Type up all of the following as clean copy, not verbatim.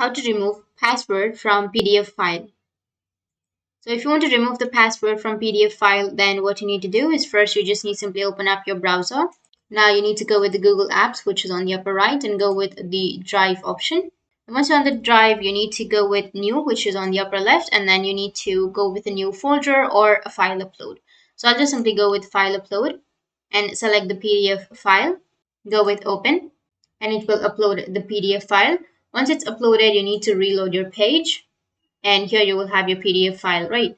how to remove password from PDF file. So if you want to remove the password from PDF file, then what you need to do is first you just need to simply open up your browser. Now you need to go with the Google Apps, which is on the upper right, and go with the Drive option. And once you're on the Drive, you need to go with New, which is on the upper left, and then you need to go with a new folder or a file upload. So I'll just simply go with File Upload and select the PDF file. Go with Open, and it will upload the PDF file. Once it's uploaded, you need to reload your page, and here you will have your PDF file, right?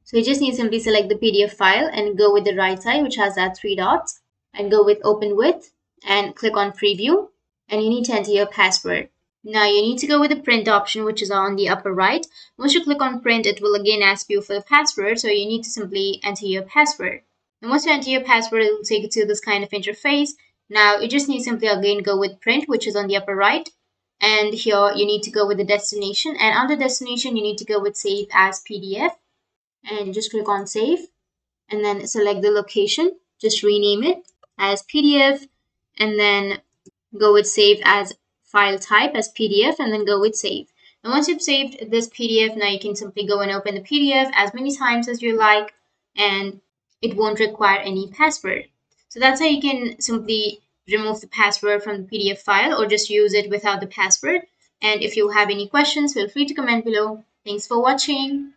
So you just need to simply select the PDF file and go with the right side, which has that three dots, and go with Open With and click on Preview, and you need to enter your password. Now you need to go with the print option, which is on the upper right. Once you click on print, it will again ask you for the password, so you need to simply enter your password. And once you enter your password, it will take you to this kind of interface. Now you just need to simply again go with print, which is on the upper right. And here you need to go with the destination, and under destination you need to go with save as PDF, and just click on save, and then select the location. Just rename it as PDF, and then go with save as file type as PDF, and then go with save. And once you've saved this PDF, now you can simply go and open the PDF as many times as you like, and it won't require any password. So that's how you can simply remove the password from the PDF file, or just use it without the password. And if you have any questions, feel free to comment below. Thanks for watching.